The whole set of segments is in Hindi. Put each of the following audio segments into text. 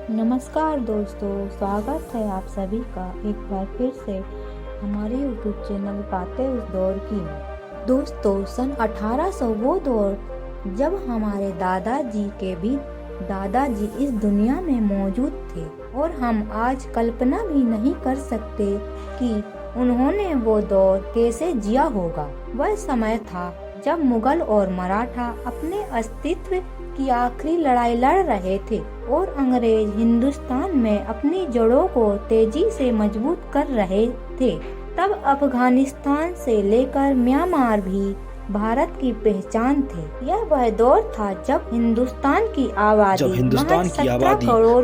नमस्कार दोस्तों, स्वागत है आप सभी का एक बार फिर से हमारे YouTube चैनल बातें उस दौर की में। दोस्तों, सन 1800 वो दौर जब हमारे दादाजी के भी दादाजी इस दुनिया में मौजूद थे और हम आज कल्पना भी नहीं कर सकते कि उन्होंने वो दौर कैसे जिया होगा। वह समय था जब मुगल और मराठा अपने अस्तित्व की आखिरी लड़ाई लड़ रहे थे और अंग्रेज हिंदुस्तान में अपनी जड़ों को तेजी से मजबूत कर रहे थे। तब अफगानिस्तान से लेकर म्यांमार भी भारत की पहचान थे। यह वह दौर था जब हिंदुस्तान की आबादी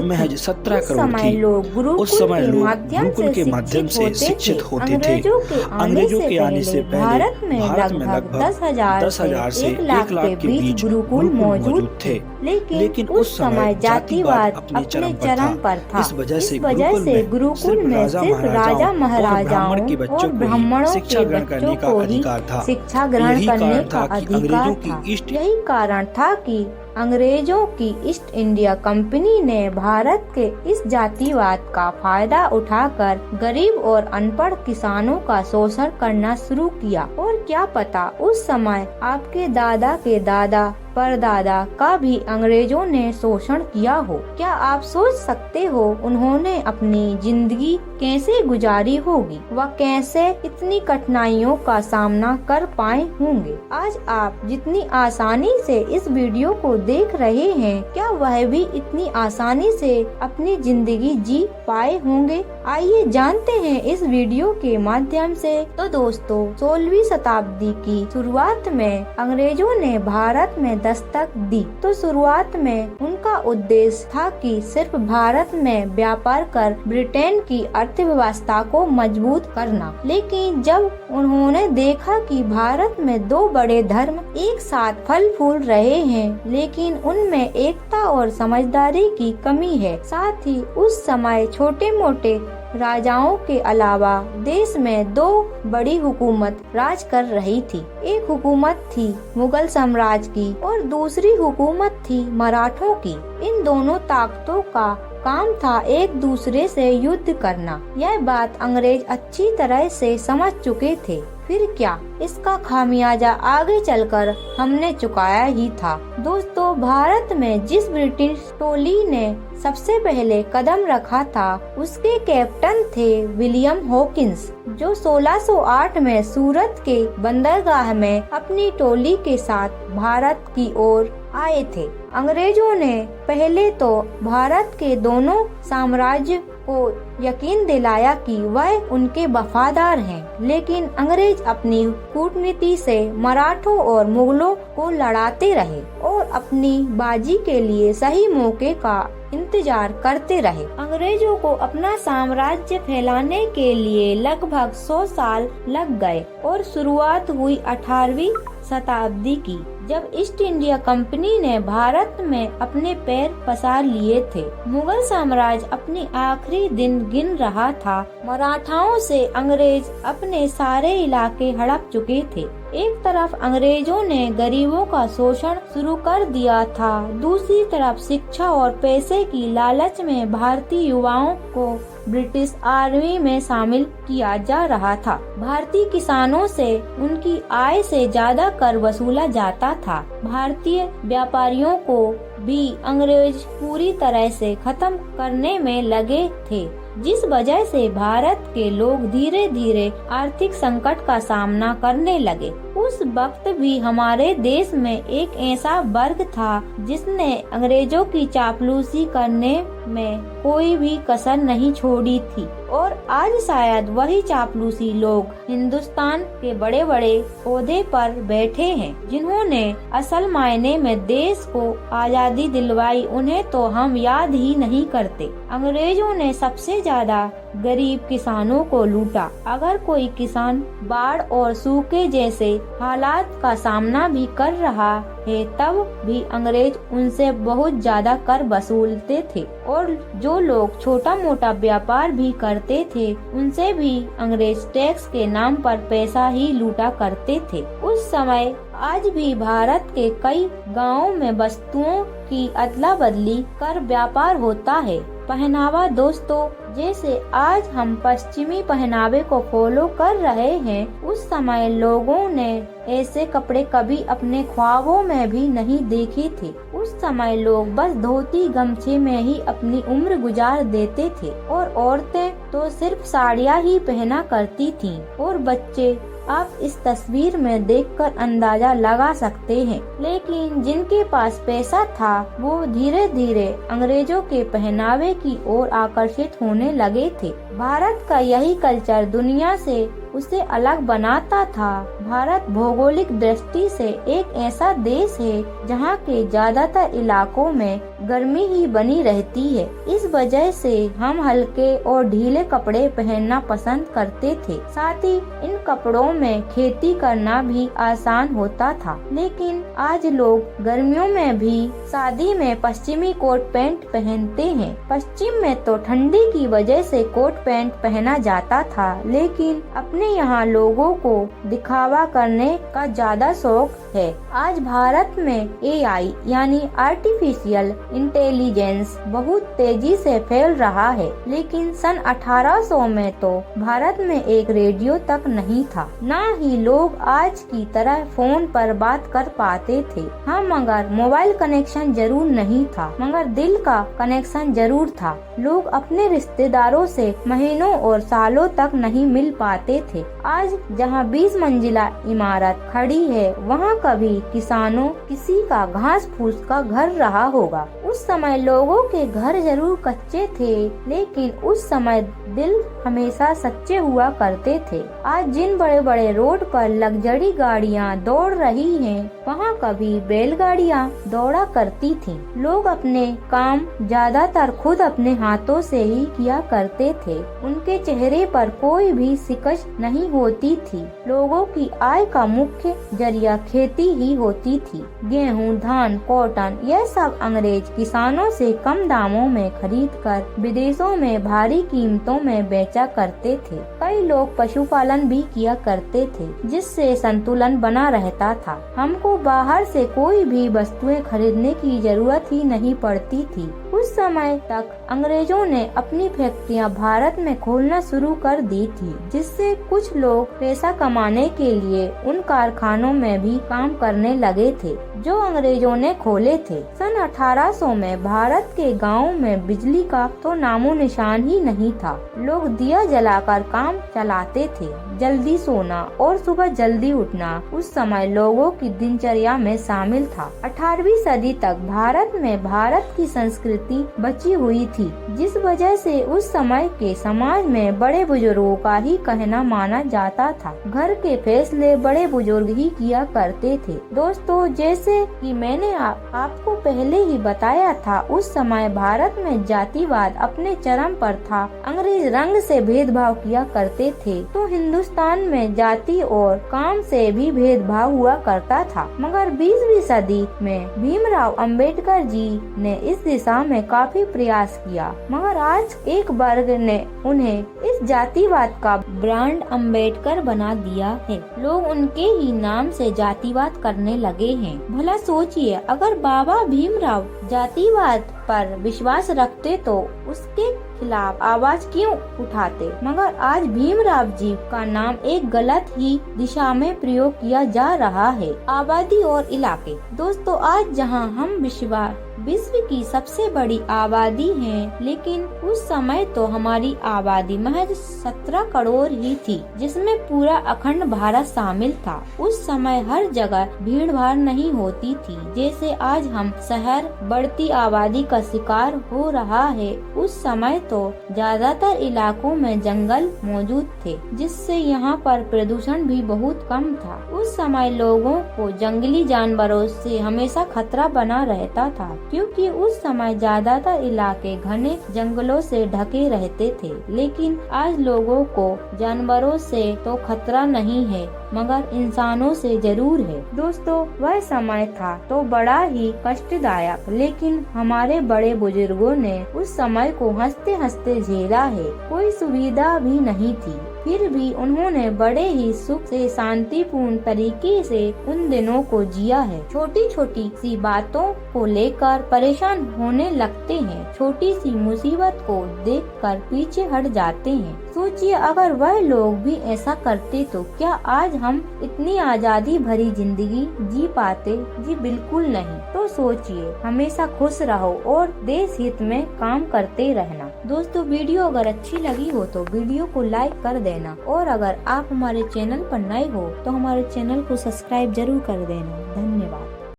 महज 17 करोड़ लोग गुरुकुल के माध्यम से शिक्षित होते थे। अंग्रेजों के आने से भारत में लगभग 10,000 से 1 लाख के बीच गुरुकुल मौजूद थे, लेकिन उस समय जातिवाद अपने चरम पर था। इस वजह से गुरुकुल में सिर्फ राजा महाराजाओं और ब्राह्मणों के बच्चों को ही शिक्षा ग्रहण करने का अधिकार था। यही कारण था कि अंग्रेजों की ईस्ट इंडिया कंपनी ने भारत के इस जातिवाद का फायदा उठाकर गरीब और अनपढ़ किसानों का शोषण करना शुरू किया। और क्या पता उस समय आपके दादा के दादा परदादा का भी अंग्रेजों ने शोषण किया हो। क्या आप सोच सकते हो उन्होंने अपनी जिंदगी कैसे गुजारी होगी, व कैसे इतनी कठिनाइयों का सामना कर पाए होंगे। आज आप जितनी आसानी से इस वीडियो को देख रहे हैं, क्या वह भी इतनी आसानी से अपनी जिंदगी जी पाए होंगे। आइए जानते हैं इस वीडियो के माध्यम से। तो दोस्तों, 16वीं शताब्दी की शुरुआत में अंग्रेजों ने भारत में दस्तक दी। तो शुरुआत में उनका उद्देश्य था कि सिर्फ भारत में व्यापार कर ब्रिटेन की अर्थव्यवस्था को मजबूत करना। लेकिन जब उन्होंने देखा कि भारत में 2 बड़े धर्म एक साथ फल फूल रहे हैं, लेकिन उनमें एकता और समझदारी की कमी है, साथ ही उस समय छोटे मोटे राजाओं के अलावा देश में 2 बड़ी हुकूमत राज कर रही थी। एक हुकूमत थी मुगल साम्राज्य की और दूसरी हुकूमत थी मराठों की। इन दोनों ताकतों का काम था एक दूसरे से युद्ध करना। यह बात अंग्रेज अच्छी तरह से समझ चुके थे। फिर क्या, इसका खामियाजा आगे चलकर हमने चुकाया ही था। दोस्तों, भारत में जिस ब्रिटिश टोली ने सबसे पहले कदम रखा था, उसके कैप्टन थे विलियम हॉकिंस, जो 1608 में सूरत के बंदरगाह में अपनी टोली के साथ भारत की ओर आए थे। अंग्रेजों ने पहले तो भारत के दोनों साम्राज्य को यकीन दिलाया कि वह उनके वफादार हैं, लेकिन अंग्रेज अपनी कूटनीति से मराठों और मुगलों को लड़ाते रहे और अपनी बाजी के लिए सही मौके का इंतजार करते रहे। अंग्रेजों को अपना साम्राज्य फैलाने के लिए लगभग 100 साल लग गए और शुरुआत हुई 18वीं शताब्दी की, जब ईस्ट इंडिया कंपनी ने भारत में अपने पैर पसार लिए थे। मुगल साम्राज्य अपने आखिरी दिन गिन रहा था। मराठाओं से अंग्रेज अपने सारे इलाके हड़प चुके थे। एक तरफ अंग्रेजों ने गरीबों का शोषण शुरू कर दिया था, दूसरी तरफ शिक्षा और पैसे की लालच में भारतीय युवाओं को ब्रिटिश आर्मी में शामिल किया जा रहा था। भारतीय किसानों से उनकी आय से ज्यादा कर वसूला जाता था। भारतीय व्यापारियों को भी अंग्रेज पूरी तरह से खत्म करने में लगे थे, जिस वजह से भारत के लोग धीरे धीरे आर्थिक संकट का सामना करने लगे। उस वक्त भी हमारे देश में एक ऐसा वर्ग था जिसने अंग्रेजों की चापलूसी करने में कोई भी कसर नहीं छोड़ी थी, और आज शायद वही चापलूसी लोग हिंदुस्तान के बड़े बड़े ओहदे पर बैठे हैं, जिन्होंने असल मायने में देश को आजादी दिलवाई। उन्हें तो हम याद ही नहीं करते। अंग्रेजों ने सबसे ज्यादा गरीब किसानों को लूटा। अगर कोई किसान बाढ़ और सूखे जैसे हालात का सामना भी कर रहा है, तब भी अंग्रेज उनसे बहुत ज्यादा कर वसूलते थे, और जो लोग छोटा मोटा व्यापार भी करते थे, उनसे भी अंग्रेज टैक्स के नाम पर पैसा ही लूटा करते थे। उस समय आज भी भारत के कई गांवों में वस्तुओं की अदला बदली कर व्यापार होता है। पहनावा दोस्तों, जैसे आज हम पश्चिमी पहनावे को फॉलो कर रहे हैं, उस समय लोगों ने ऐसे कपड़े कभी अपने ख्वाबों में भी नहीं देखे थे। उस समय लोग बस धोती गमछे में ही अपनी उम्र गुजार देते थे और औरतें तो सिर्फ साड़ियाँ ही पहना करती थीं और बच्चे आप इस तस्वीर में देखकर अंदाजा लगा सकते हैं। लेकिन जिनके पास पैसा था वो धीरे धीरे अंग्रेजों के पहनावे की ओर आकर्षित होने लगे थे। भारत का यही कल्चर दुनिया से उसे अलग बनाता था। भारत भौगोलिक दृष्टि से एक ऐसा देश है जहाँ के ज्यादातर इलाकों में गर्मी ही बनी रहती है। इस वजह से हम हल्के और ढीले कपड़े पहनना पसंद करते थे। साथ ही इन कपड़ों में खेती करना भी आसान होता था। लेकिन आज लोग गर्मियों में भी शादी में पश्चिमी कोट पैंट पहनते हैं। पश्चिम में तो ठंडी की वजह से कोट पैंट पहना जाता था, लेकिन अपने यहाँ लोगों को दिखावा करने का ज्यादा शौक है। आज भारत में AI यानी आर्टिफिशियल इंटेलिजेंस बहुत तेजी से फैल रहा है, लेकिन सन 1800 में तो भारत में एक रेडियो तक नहीं था। ना ही लोग आज की तरह फोन पर बात कर पाते थे। हाँ, मगर मोबाइल कनेक्शन जरूर नहीं था, मगर दिल का कनेक्शन जरूर था। लोग अपने रिश्तेदारों से महीनों और सालों तक नहीं मिल पाते थे। आज जहाँ 20 मंजिला इमारत खड़ी है, वहाँ कभी किसानों किसी का घास फूस का घर रहा होगा। उस समय लोगों के घर जरूर कच्चे थे, लेकिन उस समय दिल हमेशा सच्चे हुआ करते थे। आज जिन बड़े बड़े रोड पर लग्जरी गाड़ियाँ दौड़ रही हैं, वहाँ कभी बैलगाड़ियाँ दौड़ा करती थीं। लोग अपने काम ज्यादातर खुद अपने हाथों से ही किया करते थे। उनके चेहरे पर कोई भी शिकन नहीं होती थी। लोगों की आय का मुख्य जरिया खेती ही होती थी। गेहूं, धान, कॉटन यह सब अंग्रेज किसानों से कम दामों में खरीदकर विदेशों में भारी कीमतों में बेचा करते थे। कई लोग पशुपालन भी किया करते थे, जिससे संतुलन बना रहता था। हमको बाहर से कोई भी वस्तुएं खरीदने की जरूरत ही नहीं पड़ती थी। उस समय तक अंग्रेजों ने अपनी फैक्ट्रियां भारत में खोलना शुरू कर दी थी, जिससे कुछ लोग पैसा कमाने के लिए उन कारखानों में भी काम करने लगे थे जो अंग्रेजों ने खोले थे। सन 1800 में भारत के गाँव में बिजली का तो नामो निशान ही नहीं था। लोग दिया जलाकर काम चलाते थे। जल्दी सोना और सुबह जल्दी उठना उस समय लोगों की दिनचर्या में शामिल था। 18वीं सदी तक भारत में भारत की संस्कृति बची हुई थी, जिस वजह से उस समय के समाज में बड़े बुजुर्गों का ही कहना माना जाता था। घर के फैसले बड़े बुजुर्ग ही किया करते थे। दोस्तों, जैसे कि मैंने आपको पहले ही बताया था, उस समय भारत में जातिवाद अपने चरम पर था। अंग्रेज रंग से भेदभाव किया करते थे, तो हिंदुस्तान में जाति और काम से भी भेदभाव हुआ करता था। मगर 20वीं सदी में भीमराव अंबेडकर जी ने इस दिशा में काफी प्रयास किया, मगर आज एक वर्ग ने उन्हें इस जातिवाद का ब्रांड अंबेडकर बना दिया है। लोग उनके ही नाम से जातिवाद करने लगे हैं। भला सोचिए, अगर बाबा भीमराव जातिवाद पर विश्वास रखते तो उसके खिलाफ आवाज क्यों उठाते? मगर आज भीमराव जी का नाम एक गलत ही दिशा में प्रयोग किया जा रहा है। आबादी और इलाके। दोस्तों, आज जहां हम विश्व की सबसे बड़ी आबादी है, लेकिन उस समय तो हमारी आबादी महज 17 करोड़ ही थी, जिसमें पूरा अखंड भारत शामिल था। उस समय हर जगह भीड़ भाड़ नहीं होती थी, जैसे आज हम शहर बढ़ती आबादी का शिकार हो रहा है। उस समय तो ज्यादातर इलाकों में जंगल मौजूद थे, जिससे यहाँ पर प्रदूषण भी बहुत कम था। उस समय लोगों को जंगली जानवरों से हमेशा खतरा बना रहता था, क्योंकि उस समय ज्यादातर इलाके घने जंगलों से ढके रहते थे। लेकिन आज लोगों को जानवरों से तो खतरा नहीं है, मगर इंसानों से जरूर है। दोस्तों, वह समय था तो बड़ा ही कष्टदायक, लेकिन हमारे बड़े बुजुर्गों ने उस समय को हंसते हंसते झेला है। कोई सुविधा भी नहीं थी, फिर भी उन्होंने बड़े ही सुख से शांतिपूर्ण तरीके से उन दिनों को जिया है। छोटी छोटी सी बातों को लेकर परेशान होने लगते हैं, छोटी सी मुसीबत को देखकर पीछे हट जाते हैं। सोचिए अगर वह लोग भी ऐसा करते तो क्या आज हम इतनी आजादी भरी जिंदगी जी पाते? जी बिल्कुल नहीं। तो सोचिए, हमेशा खुश रहो और देश हित में काम करते रहना। दोस्तों वीडियो अगर अच्छी लगी हो तो वीडियो को लाइक कर देना, और अगर आप हमारे चैनल पर नए हो तो हमारे चैनल को सब्सक्राइब जरूर कर देना। धन्यवाद।